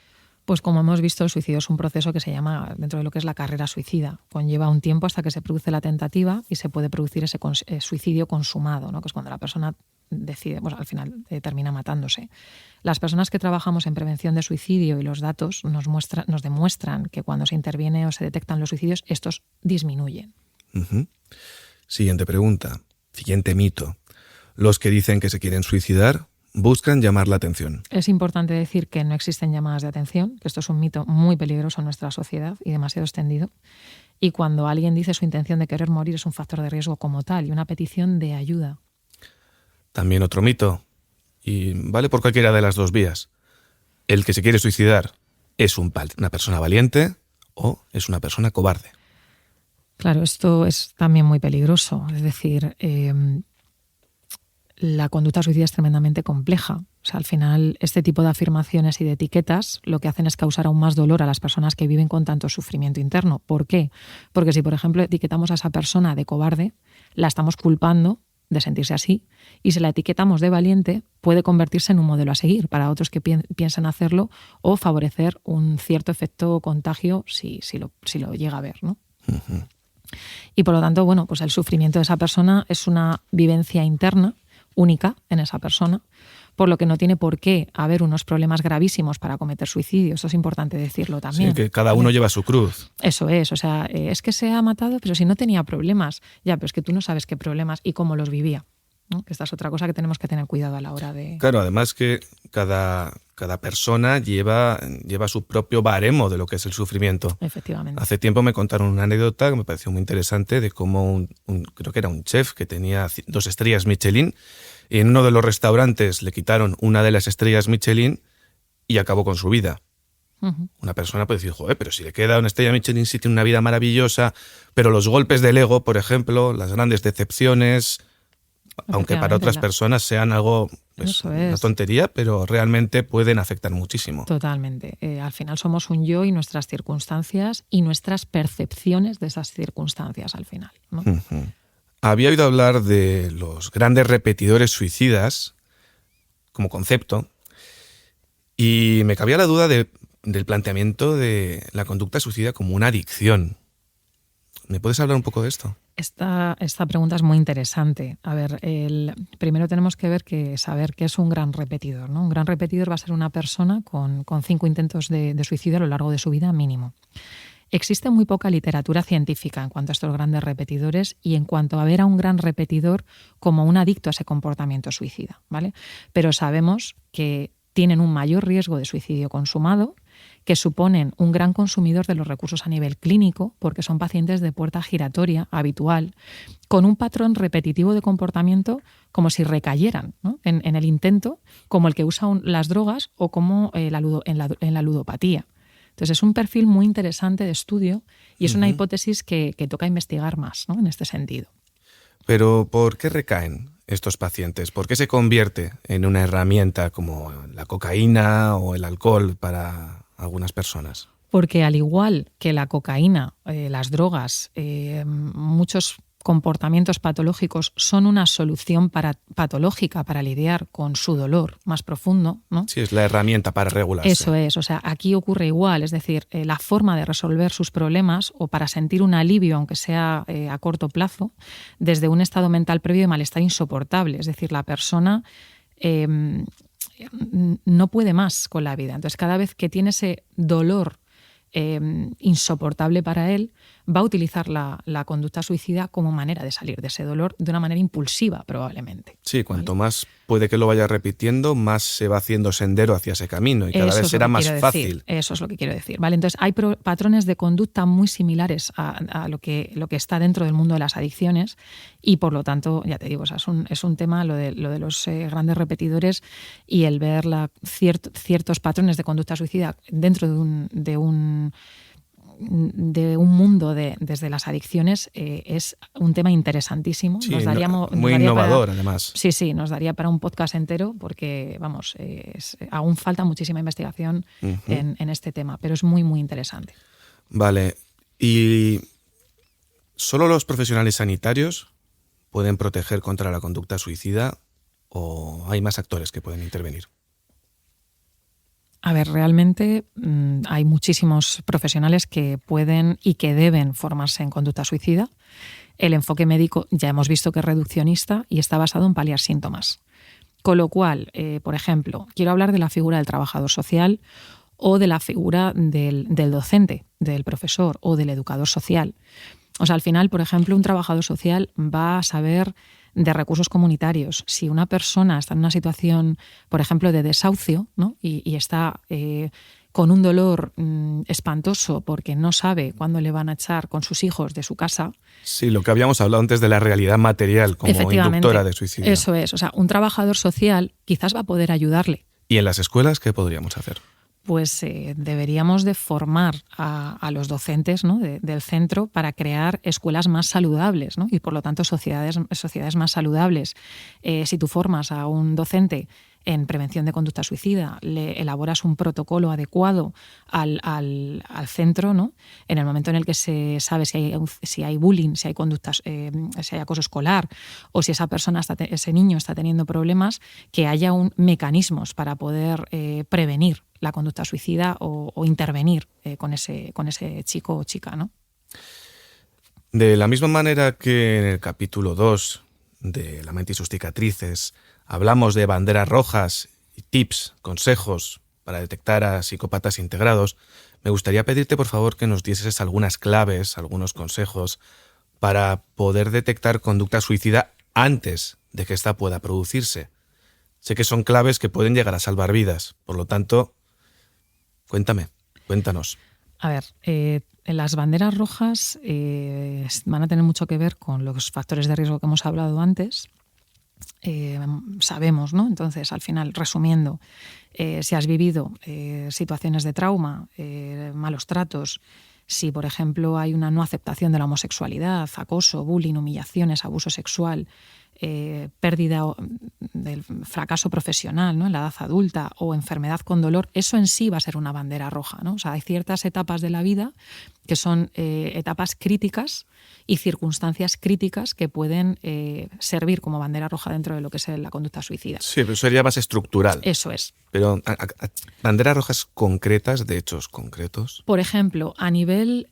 Pues como hemos visto, el suicidio es un proceso que se llama, dentro de lo que es la carrera suicida. Conlleva un tiempo hasta que se produce la tentativa y se puede producir ese suicidio consumado, ¿no? Que es cuando la persona decide, pues al final termina matándose. Las personas que trabajamos en prevención de suicidio y los datos nos demuestran que cuando se interviene o se detectan los suicidios, estos disminuyen. Uh-huh. Siguiente pregunta, siguiente mito. Los que dicen que se quieren suicidar buscan llamar la atención. Es importante decir que no existen llamadas de atención, que esto es un mito muy peligroso en nuestra sociedad y demasiado extendido. Y cuando alguien dice su intención de querer morir es un factor de riesgo como tal y una petición de ayuda. También otro mito, y vale por cualquiera de las dos vías. El que se quiere suicidar es una persona valiente o es una persona cobarde. Claro, esto es también muy peligroso. Es decir, la conducta suicida es tremendamente compleja. O sea, al final, este tipo de afirmaciones y de etiquetas lo que hacen es causar aún más dolor a las personas que viven con tanto sufrimiento interno. ¿Por qué? Porque si, por ejemplo, etiquetamos a esa persona de cobarde, la estamos culpando de sentirse así, y si la etiquetamos de valiente, puede convertirse en un modelo a seguir para otros que piensan hacerlo o favorecer un cierto efecto contagio si lo llega a ver, ¿no? Uh-huh. Y por lo tanto, bueno, pues el sufrimiento de esa persona es una vivencia interna única en esa persona, por lo que no tiene por qué haber unos problemas gravísimos para cometer suicidio. Eso es importante decirlo también. Sí, que cada uno lleva su cruz. Eso es, o sea, es que se ha matado, pero si no tenía problemas. Ya, pero es que tú no sabes qué problemas y cómo los vivía, ¿no? Que esta es otra cosa que tenemos que tener cuidado a la hora de... Claro, además que cada persona lleva su propio baremo de lo que es el sufrimiento. Efectivamente. Hace tiempo me contaron una anécdota que me pareció muy interesante de cómo creo que era un chef que tenía 2 estrellas Michelin, y en uno de los restaurantes le quitaron una de las estrellas Michelin y acabó con su vida. Uh-huh. Una persona puede decir, joder, pero si le queda una estrella Michelin, sí tiene una vida maravillosa, pero los golpes del ego, por ejemplo, las grandes decepciones, aunque para otras personas sean algo, pues, una tontería, pero realmente pueden afectar muchísimo. Totalmente. Al final somos un yo y nuestras circunstancias y nuestras percepciones de esas circunstancias al final, ¿no? Había oído hablar de los grandes repetidores suicidas como concepto y me cabía la duda del planteamiento de la conducta suicida como una adicción. ¿Me puedes hablar un poco de esto? Esta pregunta es muy interesante. A ver, primero tenemos que saber qué es un gran repetidor, ¿no? Un gran repetidor va a ser una persona con 5 intentos de suicidio a lo largo de su vida mínimo. Existe muy poca literatura científica en cuanto a estos grandes repetidores y en cuanto a ver a un gran repetidor como un adicto a ese comportamiento suicida, ¿vale? Pero sabemos que tienen un mayor riesgo de suicidio consumado, que suponen un gran consumidor de los recursos a nivel clínico, porque son pacientes de puerta giratoria habitual, con un patrón repetitivo de comportamiento como si recayeran, ¿no? en el intento, como el que usa las drogas o como en la ludopatía. Entonces es un perfil muy interesante de estudio y es una hipótesis que toca investigar más, ¿no? En este sentido. Pero ¿por qué recaen estos pacientes? ¿Por qué se convierte en una herramienta como la cocaína o el alcohol para algunas personas? Porque al igual que la cocaína, las drogas, muchos comportamientos patológicos son una solución patológica para lidiar con su dolor más profundo, ¿no? Sí, es la herramienta para regularse. Eso es, o sea, aquí ocurre igual, es decir, la forma de resolver sus problemas o para sentir un alivio, aunque sea a corto plazo, desde un estado mental previo de malestar insoportable, es decir, la persona no puede más con la vida. Entonces, cada vez que tiene ese dolor insoportable para él, va a utilizar la conducta suicida como manera de salir de ese dolor de una manera impulsiva, probablemente. Sí, cuanto más puede que lo vaya repitiendo, más se va haciendo sendero hacia ese camino y cada vez será más fácil. Eso es lo que quiero decir. ¿Vale? Entonces, hay patrones de conducta muy similares a lo que está dentro del mundo de las adicciones y, por lo tanto, ya te digo, o sea, es un tema lo de los grandes repetidores y el ver ciertos patrones de conducta suicida dentro de un mundo desde las adicciones es un tema interesantísimo. Sí, muy innovador, además. Sí, nos daría para un podcast entero porque, vamos, aún falta muchísima investigación en este tema, pero es muy, muy interesante. Vale, ¿y solo los profesionales sanitarios pueden proteger contra la conducta suicida o hay más actores que pueden intervenir? A ver, realmente hay muchísimos profesionales que pueden y que deben formarse en conducta suicida. El enfoque médico ya hemos visto que es reduccionista y está basado en paliar síntomas. Con lo cual, por ejemplo, quiero hablar de la figura del trabajador social o de la figura del docente, del profesor o del educador social. O sea, al final, por ejemplo, un trabajador social va a saber de recursos comunitarios. Si una persona está en una situación, por ejemplo, de desahucio, ¿no? y está con un dolor espantoso porque no sabe cuándo le van a echar con sus hijos de su casa. Sí, lo que habíamos hablado antes de la realidad material como inductora de suicidio. Eso es. O sea, un trabajador social quizás va a poder ayudarle. ¿Y en las escuelas qué podríamos hacer? Pues deberíamos de formar a los docentes, ¿no? del centro para crear escuelas más saludables, ¿no? Y por lo tanto sociedades más saludables. Si tú formas a un docente en prevención de conducta suicida, le elaboras un protocolo adecuado al centro, ¿no? En el momento en el que se sabe si hay bullying, si hay conductas, si hay acoso escolar o si ese niño está teniendo problemas, que haya mecanismos para poder prevenir la conducta suicida o intervenir con ese chico o chica, ¿no? De la misma manera que en el capítulo 2 de La mente y sus cicatrices hablamos de banderas rojas y tips, consejos para detectar a psicópatas integrados, me gustaría pedirte por favor que nos dieses algunas claves, algunos consejos para poder detectar conducta suicida antes de que ésta pueda producirse. Sé que son claves que pueden llegar a salvar vidas, por lo tanto, cuéntanos. A ver, las banderas rojas van a tener mucho que ver con los factores de riesgo que hemos hablado antes. Sabemos, ¿no? Entonces, al final, resumiendo, si has vivido situaciones de trauma, malos tratos, Si, por ejemplo, hay una no aceptación de la homosexualidad, acoso, bullying, humillaciones, abuso sexual, pérdida del fracaso profesional, ¿no?, en la edad adulta, o enfermedad con dolor, eso en sí va a ser una bandera roja, ¿no? O sea, hay ciertas etapas de la vida que son etapas críticas y circunstancias críticas que pueden servir como bandera roja dentro de lo que es la conducta suicida. Sí, pero eso sería más estructural. Eso es. Pero banderas rojas concretas, de hechos concretos. Por ejemplo, a nivel,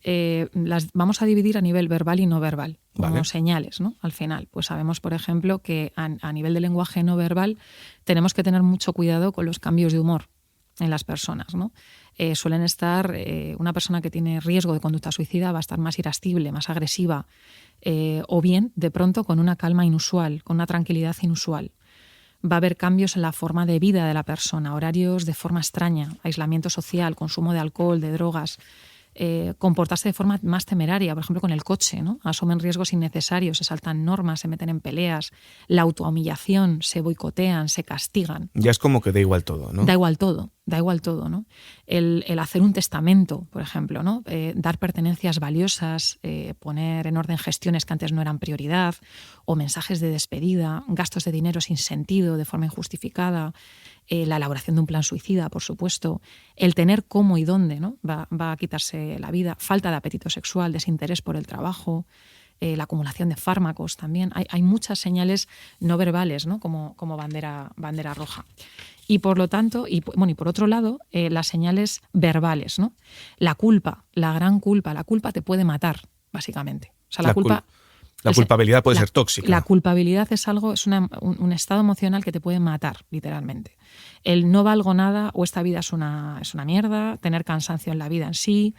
las vamos a dividir a nivel verbal y no verbal, como señales, ¿no? Al final, pues sabemos, por ejemplo, que a nivel de lenguaje no verbal tenemos que tener mucho cuidado con los cambios de humor en las personas, ¿no? Suelen estar, una persona que tiene riesgo de conducta suicida va a estar más irascible, más agresiva, o bien, de pronto, con una calma inusual, con una tranquilidad inusual. Va a haber cambios en la forma de vida de la persona, horarios de forma extraña, aislamiento social, consumo de alcohol, de drogas, comportarse de forma más temeraria, por ejemplo con el coche, ¿no? Asumen riesgos innecesarios, se saltan normas, se meten en peleas, la autohumillación, se boicotean, se castigan. Ya es como que da igual todo, ¿no? Da igual todo, ¿no? El hacer un testamento, por ejemplo, ¿no? Dar pertenencias valiosas, poner en orden gestiones que antes no eran prioridad, o mensajes de despedida, gastos de dinero sin sentido, de forma injustificada, la elaboración de un plan suicida, por supuesto, el tener cómo y dónde, ¿no? va a quitarse la vida, falta de apetito sexual, desinterés por el trabajo, la acumulación de fármacos también. Hay muchas señales no verbales, ¿no? como bandera roja. Y por lo tanto, y por otro lado, las señales verbales, ¿no? La culpa, la gran culpa, la culpa te puede matar, básicamente. O sea, la culpa... La culpabilidad puede ser tóxica. La culpabilidad es algo, es un estado emocional que te puede matar, literalmente. El no valgo nada o esta vida es una mierda, tener cansancio en la vida en sí,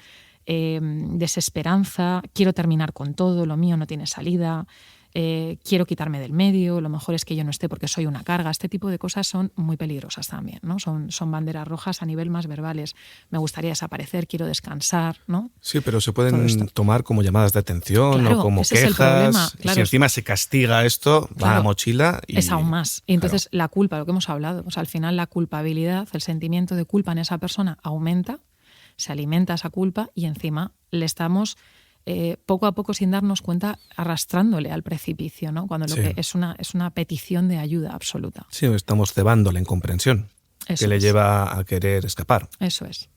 desesperanza, quiero terminar con todo, lo mío no tiene salida, quiero quitarme del medio, lo mejor es que yo no esté porque soy una carga. Este tipo de cosas son muy peligrosas también, ¿no? Son banderas rojas a nivel más verbales. Me gustaría desaparecer, quiero descansar, ¿no? Sí, pero se pueden tomar como llamadas de atención, claro, o como ese quejas. Es el problema. Claro, y si encima se castiga esto, va a la mochila. Y, es aún más. Y entonces la culpa, lo que hemos hablado, al final la culpabilidad, el sentimiento de culpa en esa persona aumenta, se alimenta esa culpa y encima le estamos... poco a poco, sin darnos cuenta, arrastrándole al precipicio, ¿no? Cuando lo que es una petición de ayuda absoluta. Sí, estamos cebando la incomprensión que le lleva a querer escapar. Eso es.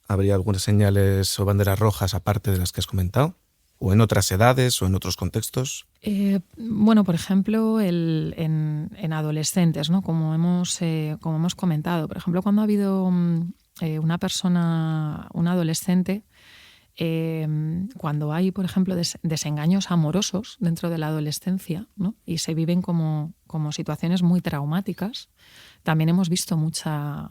¿Habría algunas señales o banderas rojas aparte de las que has comentado? ¿O en otras edades o en otros contextos? Por ejemplo, en adolescentes, ¿no? Como hemos comentado. Por ejemplo, cuando ha habido un adolescente, cuando hay, por ejemplo, desengaños amorosos dentro de la adolescencia, ¿no? Y se viven como situaciones muy traumáticas, también hemos visto mucho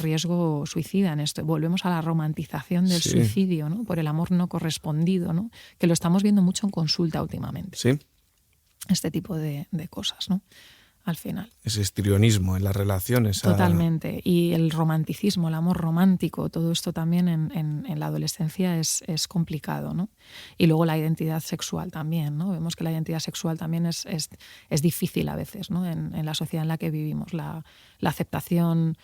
riesgo suicida en esto. Volvemos a la romantización del suicidio, ¿no? Por el amor no correspondido, ¿no? Que lo estamos viendo mucho en consulta últimamente. Sí. Este tipo de cosas, ¿no? Al final. Ese histrionismo en las relaciones. Totalmente. Y el romanticismo, el amor romántico, todo esto también en la adolescencia es complicado, ¿no? Y luego la identidad sexual también, ¿no? Vemos que la identidad sexual también es difícil a veces, ¿no? En la sociedad en la que vivimos. La aceptación,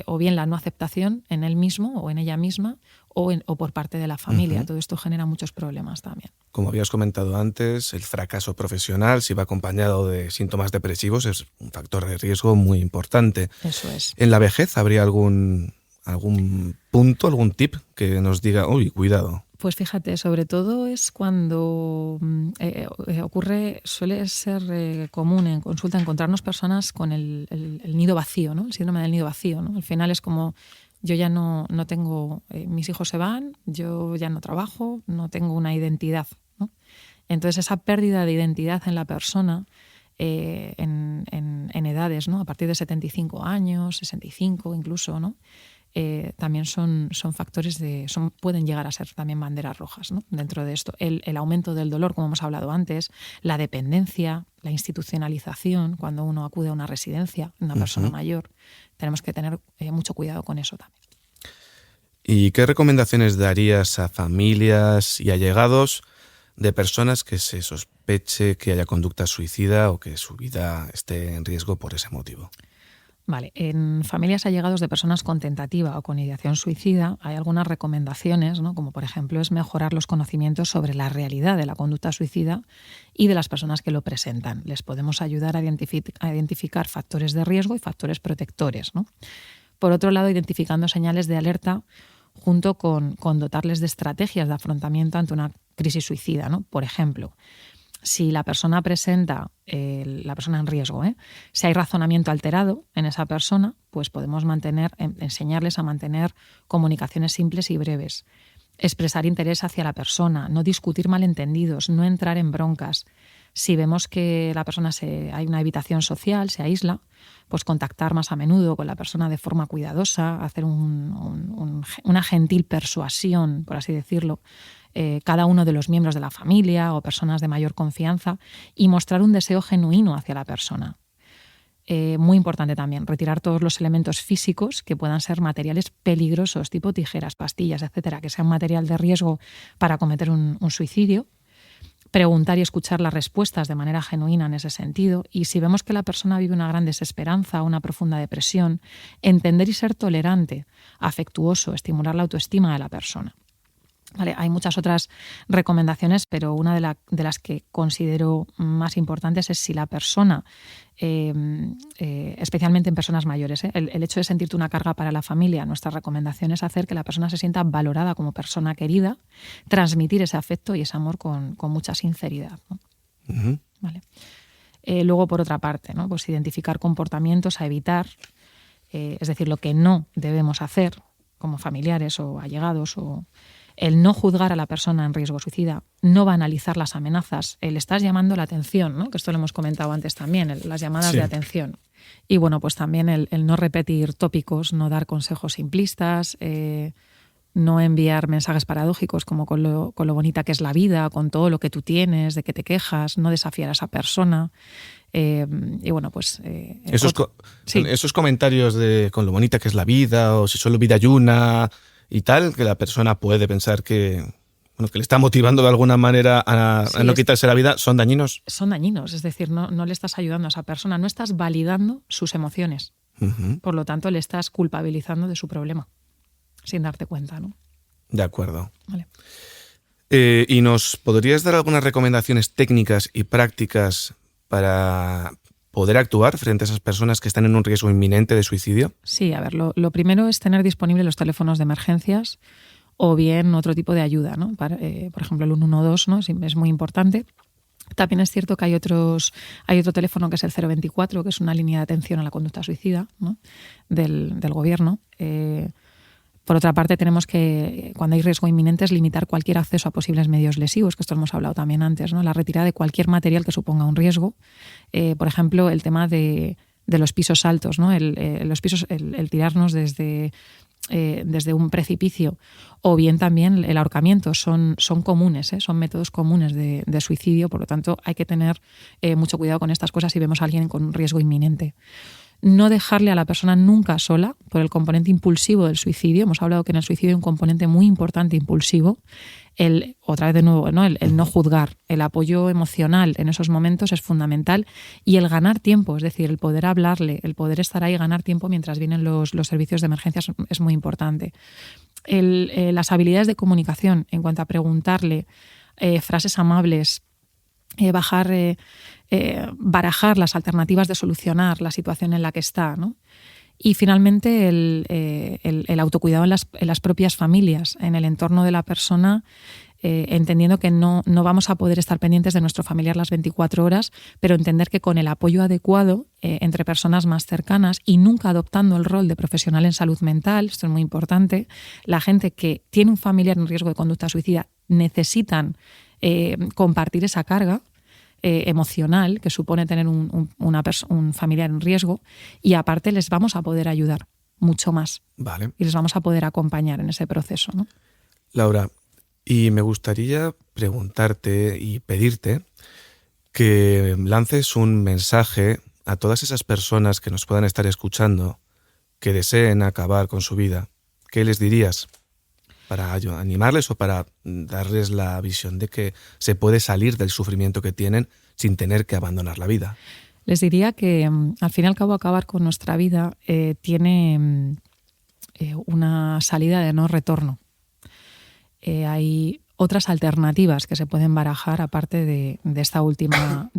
o bien la no aceptación en él mismo o en ella misma, o por parte de la familia. Todo esto genera muchos problemas también. Como habías comentado antes, el fracaso profesional, si va acompañado de síntomas depresivos, es un factor de riesgo muy importante. Eso es. ¿En la vejez habría algún punto, algún tip que nos diga, uy, cuidado? Pues fíjate, sobre todo es cuando suele ser común en consulta encontrarnos personas con el nido vacío, ¿no? El síndrome del nido vacío, ¿no? Al final es como, yo ya no tengo, mis hijos se van, yo ya no trabajo, no tengo una identidad, ¿no? Entonces esa pérdida de identidad en la persona, en edades, ¿no? A partir de 75 años, 65 incluso, ¿no? También son factores pueden llegar a ser también banderas rojas, ¿no? Dentro de esto. El aumento del dolor, como hemos hablado antes, la dependencia, la institucionalización, cuando uno acude a una residencia, una persona mayor, tenemos que tener mucho cuidado con eso también. ¿Y qué recomendaciones darías a familias y allegados de personas que se sospeche que haya conducta suicida o que su vida esté en riesgo por ese motivo? Vale, en familias allegados de personas con tentativa o con ideación suicida hay algunas recomendaciones, ¿no? Como por ejemplo es mejorar los conocimientos sobre la realidad de la conducta suicida y de las personas que lo presentan. Les podemos ayudar a identificar factores de riesgo y factores protectores, ¿no? Por otro lado, identificando señales de alerta junto con dotarles de estrategias de afrontamiento ante una crisis suicida, ¿no? Por ejemplo, si la persona presenta, la persona en riesgo, si hay razonamiento alterado en esa persona, pues podemos enseñarles a mantener comunicaciones simples y breves, expresar interés hacia la persona, no discutir malentendidos, no entrar en broncas. Si vemos que la persona hay una evitación social, se aísla, pues contactar más a menudo con la persona de forma cuidadosa, hacer una gentil persuasión, por así decirlo, cada uno de los miembros de la familia o personas de mayor confianza, y mostrar un deseo genuino hacia la persona. Muy importante también, retirar todos los elementos físicos que puedan ser materiales peligrosos, tipo tijeras, pastillas, etcétera, que sean material de riesgo para cometer un suicidio. Preguntar y escuchar las respuestas de manera genuina en ese sentido. Y si vemos que la persona vive una gran desesperanza, una profunda depresión, entender y ser tolerante, afectuoso, estimular la autoestima de la persona. Vale, hay muchas otras recomendaciones, pero una de las que considero más importantes es si la persona, especialmente en personas mayores, el hecho de sentirte una carga para la familia, nuestra recomendación es hacer que la persona se sienta valorada como persona querida, transmitir ese afecto y ese amor con mucha sinceridad, ¿no? Uh-huh. Vale. Luego, por otra parte, ¿no? Pues identificar comportamientos a evitar, es decir, lo que no debemos hacer como familiares o allegados, o el no juzgar a la persona en riesgo suicida, no banalizar las amenazas, el estás llamando la atención, ¿no? Que esto lo hemos comentado antes también, las llamadas de atención. Y bueno, pues también el no repetir tópicos, no dar consejos simplistas, no enviar mensajes paradójicos como con lo bonita que es la vida, con todo lo que tú tienes, de que te quejas, no desafiar a esa persona. Y bueno, pues... esos comentarios de con lo bonita que es la vida, o si solo vida hay una y tal, que la persona puede pensar que le está motivando de alguna manera a no quitarse la vida, ¿son dañinos? Son dañinos, es decir, no le estás ayudando a esa persona, no estás validando sus emociones. Uh-huh. Por lo tanto, le estás culpabilizando de su problema, sin darte cuenta, ¿no? De acuerdo. Vale. ¿Y nos podrías dar algunas recomendaciones técnicas y prácticas para poder actuar frente a esas personas que están en un riesgo inminente de suicidio? Sí, a ver, lo primero es tener disponibles los teléfonos de emergencias o bien otro tipo de ayuda, ¿no? Por ejemplo, el 112, ¿no? Es muy importante. También es cierto que hay otro teléfono que es el 024, que es una línea de atención a la conducta suicida, ¿no? del gobierno. Por otra parte, tenemos que, cuando hay riesgo inminente, es limitar cualquier acceso a posibles medios lesivos, que esto hemos hablado también antes, ¿no? La retirada de cualquier material que suponga un riesgo. Por ejemplo, el tema de los pisos altos, ¿no? El tirarnos desde un precipicio, o bien también el ahorcamiento, son comunes, son métodos comunes de suicidio. Por lo tanto, hay que tener mucho cuidado con estas cosas si vemos a alguien con un riesgo inminente. No dejarle a la persona nunca sola por el componente impulsivo del suicidio. Hemos hablado que en el suicidio hay un componente muy importante impulsivo. Otra vez de nuevo, ¿no? El no juzgar, el apoyo emocional en esos momentos es fundamental, y el ganar tiempo, es decir, el poder hablarle, el poder estar ahí y ganar tiempo mientras vienen los servicios de emergencias es muy importante. Las habilidades de comunicación en cuanto a preguntarle, frases amables, barajar las alternativas de solucionar la situación en la que está, ¿no? Y finalmente el autocuidado en las propias familias, en el entorno de la persona, entendiendo que no vamos a poder estar pendientes de nuestro familiar las 24 horas, pero entender que con el apoyo adecuado entre personas más cercanas y nunca adoptando el rol de profesional en salud mental, esto es muy importante, la gente que tiene un familiar en riesgo de conducta suicida necesitan compartir esa carga emocional que supone tener un familiar en riesgo, y aparte les vamos a poder ayudar mucho más. Vale. Y les vamos a poder acompañar en ese proceso, ¿no? Laura, y me gustaría preguntarte y pedirte que lances un mensaje a todas esas personas que nos puedan estar escuchando, que deseen acabar con su vida. ¿Qué les dirías para animarles o para darles la visión de que se puede salir del sufrimiento que tienen sin tener que abandonar la vida? Les diría que al fin y al cabo acabar con nuestra vida tiene una salida de no retorno. Hay otras alternativas que se pueden barajar aparte de esta última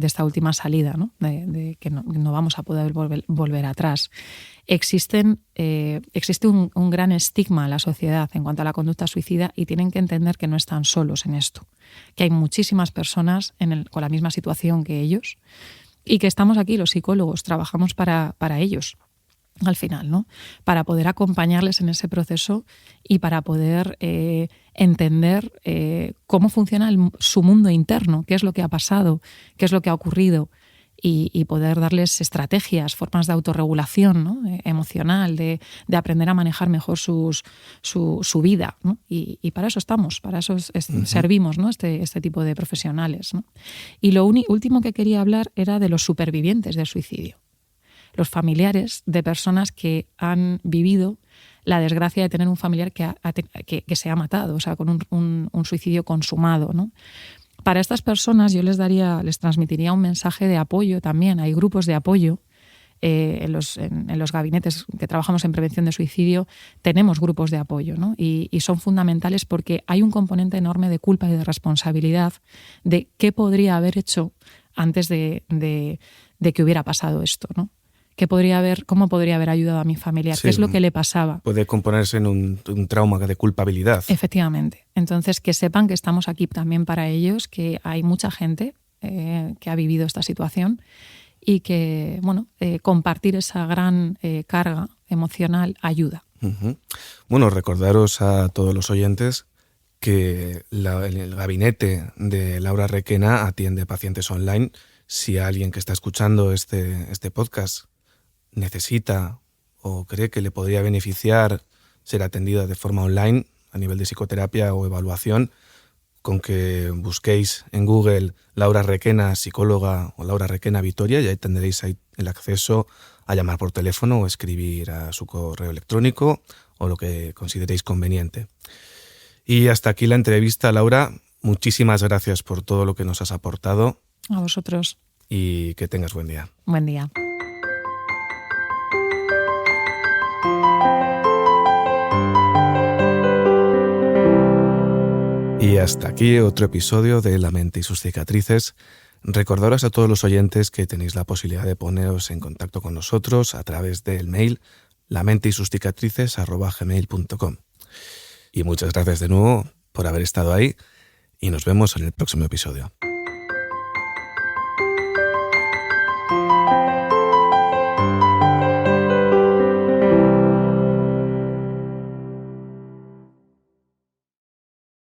salida, ¿no? De que no vamos a poder volver atrás. Existe un gran estigma en la sociedad en cuanto a la conducta suicida y tienen que entender que no están solos en esto, que hay muchísimas personas con la misma situación que ellos y que estamos aquí, los psicólogos, trabajamos para ellos. Al final, ¿no? Para poder acompañarles en ese proceso y para poder entender cómo funciona su mundo interno, qué es lo que ha pasado, qué es lo que ha ocurrido y poder darles estrategias, formas de autorregulación, ¿no? Emocional, de aprender a manejar mejor su vida, ¿no? Y para eso estamos, para eso servimos, ¿no? este tipo de profesionales, ¿no? Y lo último que quería hablar era de los supervivientes del suicidio. Los familiares de personas que han vivido la desgracia de tener un familiar que se ha matado, o sea, con un suicidio consumado, ¿no? Para estas personas yo les transmitiría un mensaje de apoyo también. Hay grupos de apoyo en los gabinetes que trabajamos en prevención de suicidio, tenemos grupos de apoyo, ¿no? Y son fundamentales porque hay un componente enorme de culpa y de responsabilidad de qué podría haber hecho antes de que hubiera pasado esto, ¿no? ¿Cómo podría haber ayudado a mi familiar? Sí, ¿qué es lo que le pasaba? Puede componerse en un trauma de culpabilidad. Efectivamente. Entonces, que sepan que estamos aquí también para ellos, que hay mucha gente que ha vivido esta situación y que, compartir esa gran carga emocional ayuda. Uh-huh. Bueno, recordaros a todos los oyentes que el gabinete de Laura Requena atiende pacientes online. Si alguien que está escuchando este podcast necesita o cree que le podría beneficiar ser atendida de forma online a nivel de psicoterapia o evaluación, con que busquéis en Google Laura Requena psicóloga o Laura Requena Vitoria y ahí tendréis ahí el acceso a llamar por teléfono o escribir a su correo electrónico o lo que consideréis conveniente. Y hasta aquí la entrevista, Laura. Muchísimas gracias por todo lo que nos has aportado. A vosotros. Y que tengas buen día. Buen día. Y hasta aquí otro episodio de La mente y sus cicatrices. Recordaros a todos los oyentes que tenéis la posibilidad de poneros en contacto con nosotros a través del mail lamenteisusticatrices@gmail.com. Y muchas gracias de nuevo por haber estado ahí y nos vemos en el próximo episodio.